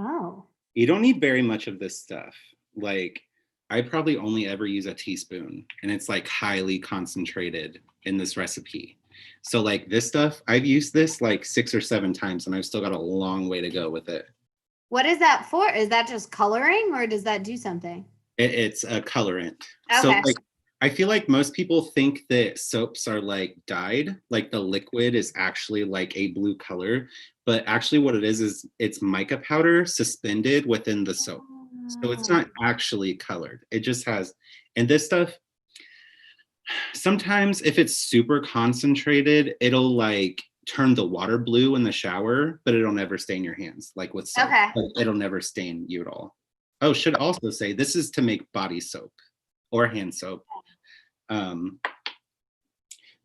Speaker 1: Oh.
Speaker 2: You don't need very much of this stuff. Like I probably only ever use a teaspoon, and it's like highly concentrated in this recipe. So like this stuff, I've used this like 6 or 7 times and I've still got a long way to go with it.
Speaker 1: What is that for? Is that just coloring, or does that do something?
Speaker 2: It's a colorant.
Speaker 1: Okay.
Speaker 2: So like, I feel like most people think that soaps are like dyed, like the liquid is actually like a blue color, but actually what it is it's mica powder suspended within the soap. So it's not actually colored. It just has, and this stuff, sometimes if it's super concentrated, it'll like turn the water blue in the shower, but it'll never stain your hands like with soap.
Speaker 1: Okay.
Speaker 2: Like, it'll never stain you at all. Oh, should also say this is to make body soap or hand soap. But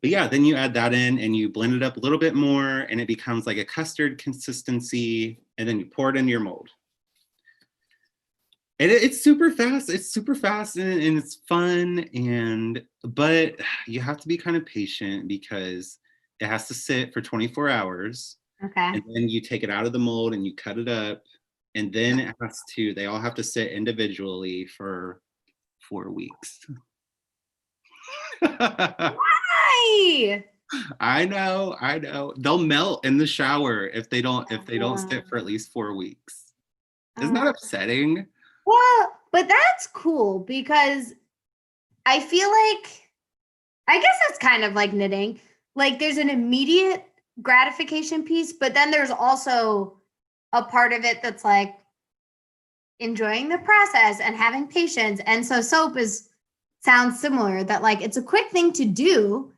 Speaker 2: yeah, then you add that in and you blend it up a little bit more and it becomes like a custard consistency, and then you pour it into your mold. And it's super fast. It's super fast and it's fun, but you have to be kind of patient because it has to sit for 24 hours.
Speaker 1: Okay.
Speaker 2: And then you take it out of the mold and you cut it up. And then they all have to sit individually for 4 weeks.
Speaker 1: Why?
Speaker 2: I know. They'll melt in the shower if they don't sit for at least 4 weeks. Isn't that upsetting?
Speaker 1: Well, but that's cool because I feel like, I guess it's kind of like knitting. Like there's an immediate gratification piece, but then there's also a part of it that's like enjoying the process and having patience. And so soap sounds similar, that like it's a quick thing to do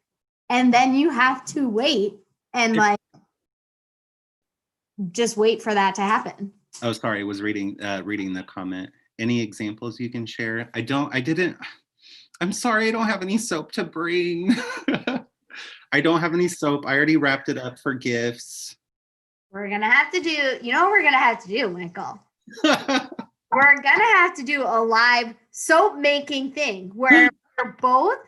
Speaker 1: and then you have to wait and like just wait for that to happen.
Speaker 2: Oh, sorry, I was reading the comment. Any examples you can share? I I'm sorry, I don't have any soap to bring. I don't have any soap. I already wrapped it up for gifts.
Speaker 1: We're gonna have to do, you know what we're gonna have to do, Michael? We're gonna have to do a live soap making thing where we're both.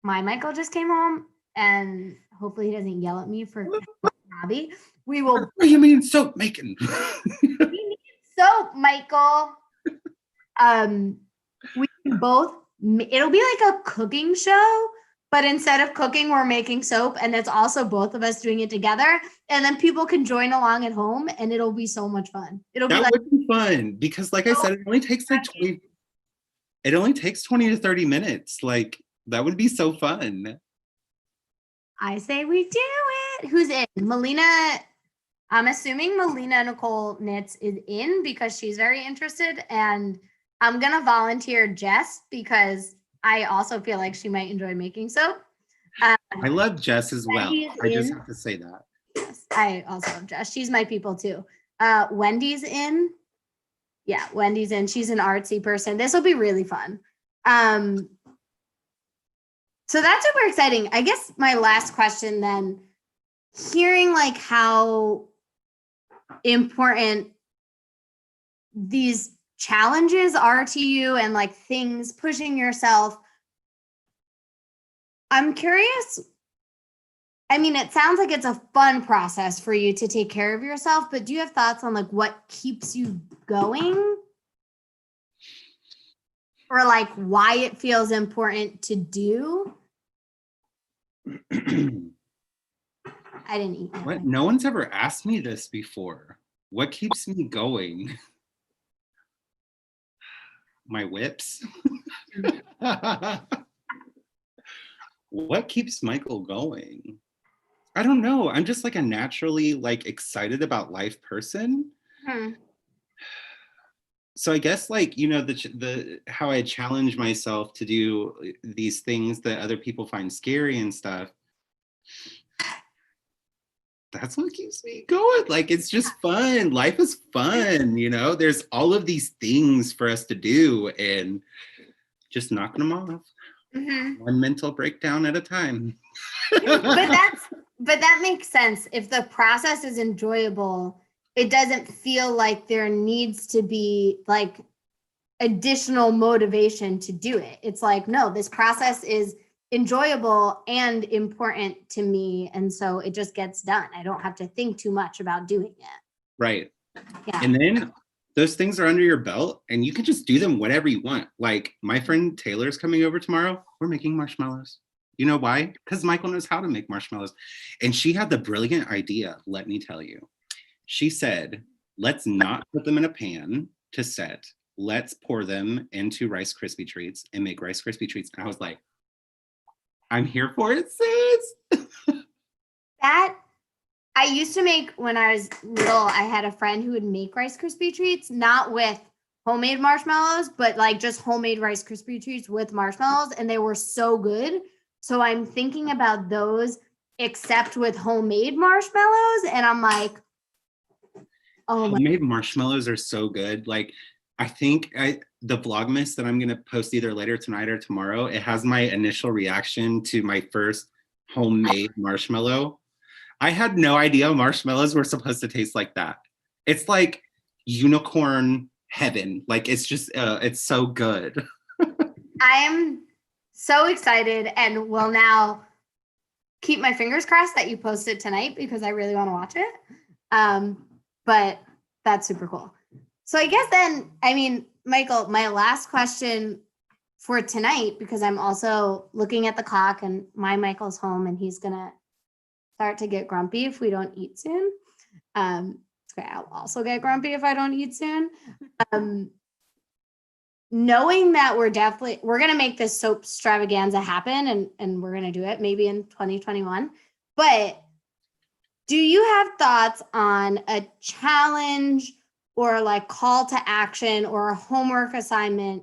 Speaker 1: My Michael just came home, and hopefully he doesn't yell at me for hobby. We will.
Speaker 2: What do you mean soap making?
Speaker 1: We need soap, Michael. We can both. It'll be like a cooking show, but instead of cooking, we're making soap, and it's also both of us doing it together. And then people can join along at home, and it'll be so much fun. It'll be
Speaker 2: That
Speaker 1: like,
Speaker 2: would be fun because, like I said, it only takes like 20. It only takes 20 to 30 minutes. Like that would be so fun.
Speaker 1: I say we do it. Who's in? Melina. I'm assuming Melina Nicole Knits is in because she's very interested, and I'm gonna volunteer Jess because I also feel like she might enjoy making soap.
Speaker 2: I love Jess as well. I just
Speaker 1: in.
Speaker 2: have to say that.
Speaker 1: Yes, I also love Jess. She's my people too. Wendy's in. Yeah, Wendy's in. She's an artsy person. This will be really fun. So that's super exciting. I guess my last question then, hearing like how important these challenges are to you and like things pushing yourself. I'm curious. I mean, it sounds like it's a fun process for you to take care of yourself, but do you have thoughts on like what keeps you going? Or like why it feels important to do? I didn't eat that.
Speaker 2: What? No one's ever asked me this before. What keeps me going? My whips. What keeps Michael going? I don't know. I'm just like a naturally like excited about life person. So I guess like, you know, the how I challenge myself to do these things that other people find scary and stuff. That's what keeps me going. Like, it's just fun. Life is fun, you know? There's all of these things for us to do and just knocking them off. One mental breakdown at a time.
Speaker 1: But that makes sense. If the process is enjoyable, it doesn't feel like there needs to be like additional motivation to do it. It's like, no, this process is enjoyable and important to me, and so it just gets done. I don't have to think too much about doing it.
Speaker 2: Right.
Speaker 1: Yeah.
Speaker 2: And then those things are under your belt and you can just do them whenever you want. Like my friend Taylor's coming over tomorrow. We're making marshmallows. You know why? Because Michael knows how to make marshmallows. And she had the brilliant idea, let me tell you. She said, let's not put them in a pan to set. Let's pour them into Rice Krispie treats and make Rice Krispie treats. And I was like, I'm here for it, sis.
Speaker 1: That I used to make when I was little. I had a friend who would make Rice Krispie treats, not with homemade marshmallows, but like just homemade Rice Krispie treats with marshmallows, and they were so good. So I'm thinking about those, except with homemade marshmallows, and I'm like, oh my.
Speaker 2: Homemade marshmallows are so good. Like, I think the Vlogmas that I'm gonna post either later tonight or tomorrow, it has my initial reaction to my first homemade marshmallow. I had no idea marshmallows were supposed to taste like that. It's like unicorn heaven. Like it's just, it's so good.
Speaker 1: I'm so excited and will now keep my fingers crossed that you post it tonight because I really want to watch it. But that's super cool. So I guess then, I mean, Michael, my last question for tonight, because I'm also looking at the clock and my Michael's home and he's going to start to get grumpy if we don't eat soon. I'll also get grumpy if I don't eat soon. Knowing that we're going to make this soap extravaganza happen and we're going to do it maybe in 2021. But do you have thoughts on a challenge or like call to action or a homework assignment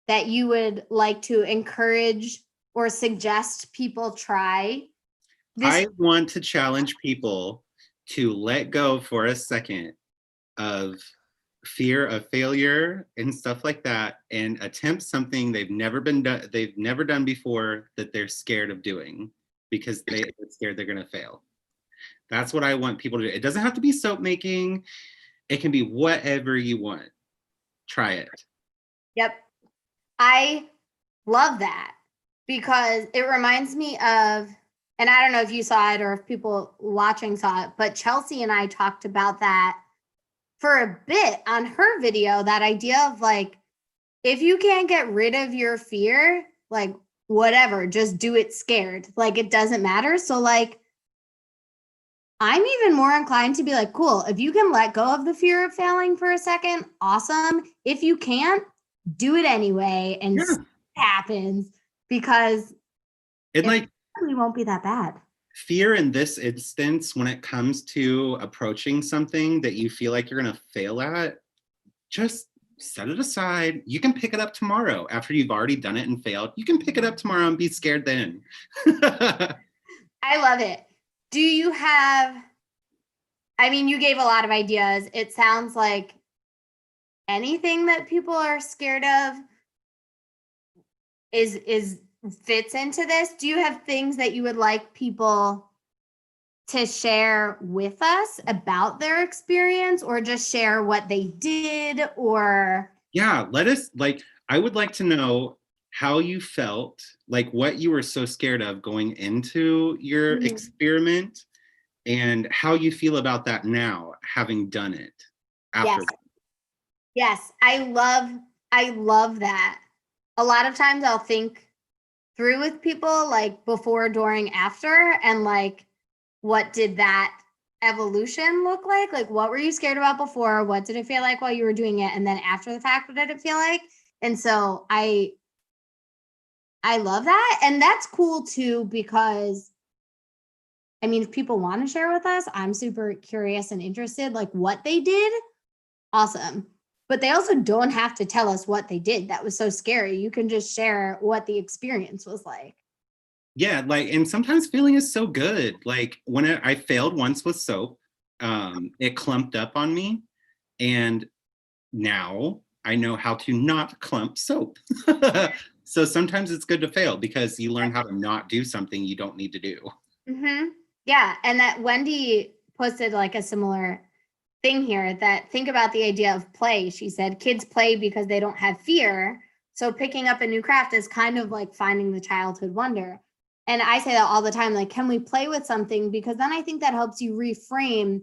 Speaker 1: that you would like to encourage or suggest people try?
Speaker 2: I want to challenge people to let go for a second of fear of failure and stuff like that, and attempt something they've never done before that they're scared of doing because they're scared they're going to fail. That's what I want people to do. It doesn't have to be soap making. It can be whatever you want. Try it.
Speaker 1: Yep. I love that because it reminds me of, and I don't know if you saw it or if people watching saw it, but Chelsea and I talked about that for a bit on her video, that idea of like, if you can't get rid of your fear, like whatever, just do it scared. Like it doesn't matter. So like, I'm even more inclined to be like, cool, if you can let go of the fear of failing for a second, awesome. If you can't, do it anyway and see what happens, because
Speaker 2: it like
Speaker 1: probably won't be that bad.
Speaker 2: Fear in this instance, when it comes to approaching something that you feel like you're going to fail at, just set it aside. You can pick it up tomorrow after you've already done it and failed. You can pick it up tomorrow and be scared then.
Speaker 1: I love it. Do you have, I mean, you gave a lot of ideas. It sounds like anything that people are scared of is fits into this. Do you have things that you would like people to share with us about their experience, or just share what they did? Or
Speaker 2: yeah, I would like to know how you felt, like what you were so scared of going into your experiment, and how you feel about that now, having done it after.
Speaker 1: Yes, I love that. A lot of times I'll think through with people like before, during, after, and like, what did that evolution look like? Like, what were you scared about before? What did it feel like while you were doing it? And then after the fact, what did it feel like? And so I love that. And that's cool too, because I mean, if people want to share with us, I'm super curious and interested, like what they did. Awesome. But they also don't have to tell us what they did that was so scary. You can just share what the experience was like.
Speaker 2: Yeah, like, and sometimes feeling is so good. Like when I failed once with soap, it clumped up on me, and now I know how to not clump soap. So sometimes it's good to fail because you learn how to not do something you don't need to do.
Speaker 1: Mm-hmm. Yeah, and that Wendy posted like a similar thing here, that think about the idea of play. She said kids play because they don't have fear. So picking up a new craft is kind of like finding the childhood wonder. And I say that all the time, like, can we play with something? Because then I think that helps you reframe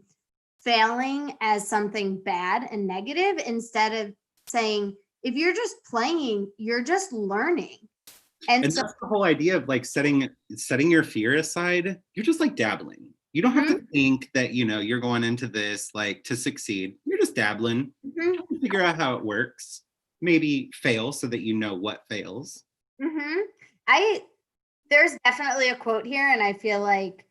Speaker 1: failing as something bad and negative, instead of saying, if you're just playing, you're just learning.
Speaker 2: And so that's the whole idea of like setting your fear aside. You're just like dabbling. You don't have to think that, you're going into this like to succeed. You're just dabbling, trying to figure out how it works. Maybe fail so that you know what fails.
Speaker 1: There's definitely a quote here, and I feel like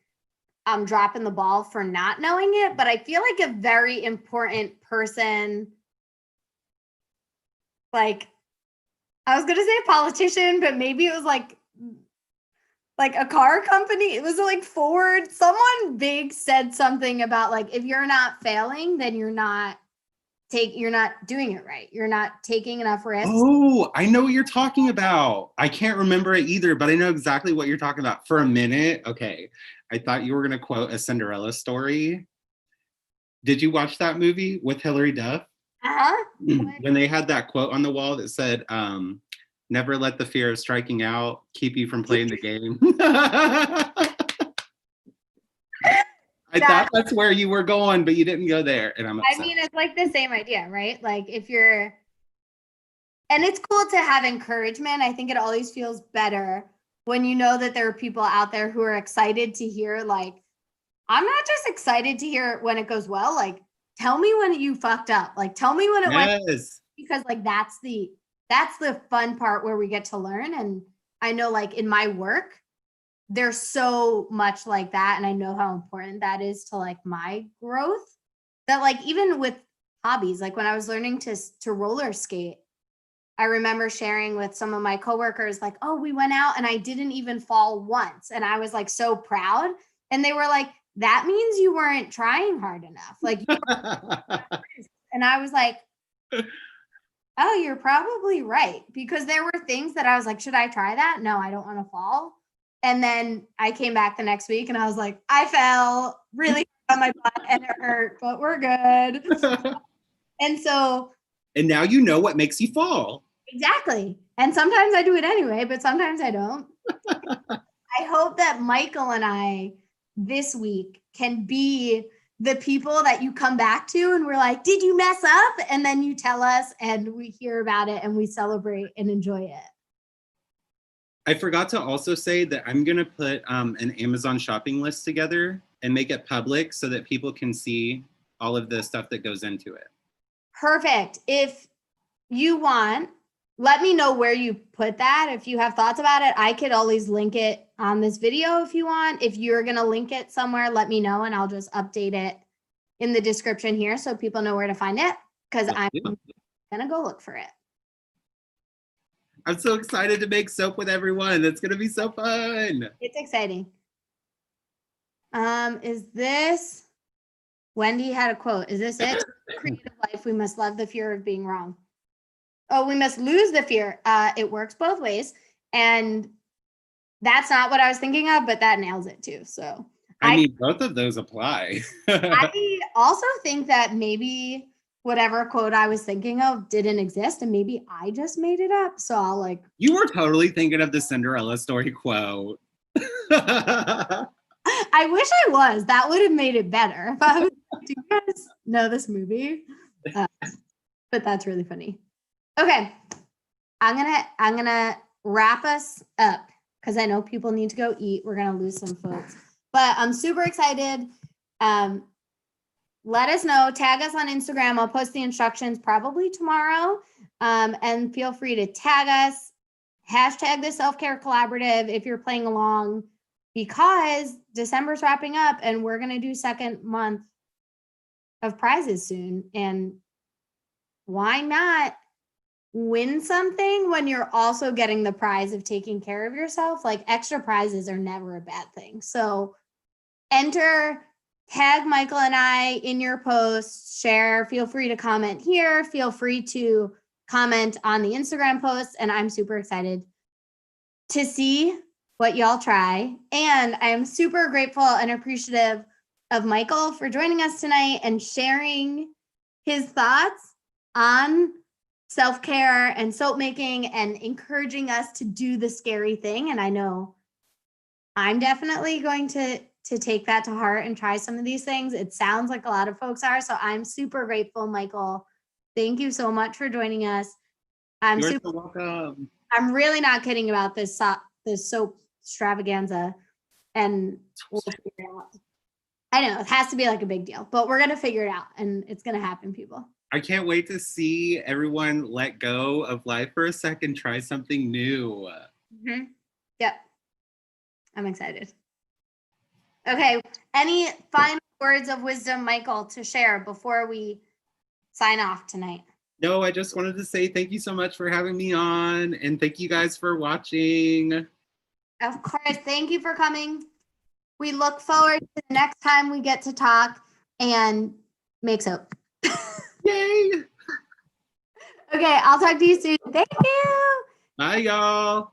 Speaker 1: I'm dropping the ball for not knowing it, but I feel like a very important person, like, I was going to say a politician, but maybe it was like a car company. It was like Ford. Someone big said something about like, if you're not failing, then you're not doing it right. You're not taking enough risks.
Speaker 2: Oh, I know what you're talking about. I can't remember it either, but I know exactly what you're talking about. For a minute, okay, I thought you were going to quote a Cinderella story. Did you watch that movie with Hilary Duff? When they had that quote on the wall that said, never let the fear of striking out keep you from playing the game. I thought that's where you were going, but you didn't go there, and I'm upset.
Speaker 1: I mean, it's like the same idea, right? Like if you're, and it's cool to have encouragement. I think it always feels better when you know that there are people out there who are excited to hear, like, I'm not just excited to hear when it goes well, like, tell me when you fucked up. Like, tell me when it went, because like, that's the fun part where we get to learn. And I know like in my work, there's so much like that. And I know how important that is to like my growth, that like, even with hobbies, like when I was learning to roller skate, I remember sharing with some of my coworkers, like, oh, we went out and I didn't even fall once. And I was like, so proud. And they were like, that means you weren't trying hard enough. Like, and I was like, Oh, you're probably right. Because there were things that I was like, should I try that? No, I don't want to fall. And then I came back the next week and I was like, I fell really on my butt and it hurt, but we're good. And so.
Speaker 2: And now you know what makes you fall.
Speaker 1: Exactly. And sometimes I do it anyway, but sometimes I don't. I hope that Michael and I this week can be the people that you come back to and we're like, did you mess up? And then you tell us and we hear about it and we celebrate and enjoy it.
Speaker 2: I forgot to also say that I'm going to put an Amazon shopping list together and make it public so that people can see all of the stuff that goes into it.
Speaker 1: Perfect. If you want, let me know where you put that. If you have thoughts about it, I could always link it on this video if you want. If you're going to link it somewhere, let me know and I'll just update it in the description here so people know where to find it because I'm going to go look for it.
Speaker 2: I'm so excited to make soap with everyone. It's going to be so fun.
Speaker 1: It's exciting. Is this, Wendy had a quote. Is this it? Creative life, we must love the fear of being wrong. Oh, we must lose the fear. It works both ways. And that's not what I was thinking of, but that nails it too. So
Speaker 2: I mean, both of those apply.
Speaker 1: I also think that maybe whatever quote I was thinking of didn't exist and maybe I just made it up. So I'll like.
Speaker 2: You were totally thinking of the Cinderella story quote.
Speaker 1: I wish I was. That would have made it better. If I was, do you guys know this movie? But that's really funny. Okay. I'm gonna wrap us up because I know people need to go eat. We're gonna lose some folks. But I'm super excited. Let us know. Tag us on Instagram. I'll post the instructions probably tomorrow. And feel free to tag us. Hashtag the Self-Care Collaborative if you're playing along because December's wrapping up and we're going to do second month of prizes soon. And why not win something when you're also getting the prize of taking care of yourself? Like extra prizes are never a bad thing. So enter, tag Michael and I in your posts, share, feel free to comment here, feel free to comment on the Instagram posts, and I'm super excited to see what y'all try. And I'm super grateful and appreciative of Michael for joining us tonight and sharing his thoughts on self-care and soap making and encouraging us to do the scary thing. And I know I'm definitely going to take that to heart and try some of these things. It sounds like a lot of folks are. So I'm super grateful, Michael. Thank you so much for joining us.
Speaker 2: You're so welcome.
Speaker 1: I'm really not kidding about this soap extravaganza. And we'll figure it out. I know it has to be like a big deal, but we're going to figure it out and it's going to happen, people.
Speaker 2: I can't wait to see everyone let go of life for a second, try something new.
Speaker 1: Mm-hmm. Yep. I'm excited. Okay. Any final words of wisdom, Michael, to share before we sign off tonight?
Speaker 2: No, I just wanted to say thank you so much for having me on and thank you guys for watching.
Speaker 1: Of course. Thank you for coming. We look forward to the next time we get to talk and make soap.
Speaker 2: Yay!
Speaker 1: Okay, I'll talk to you soon. Thank you.
Speaker 2: Bye, y'all.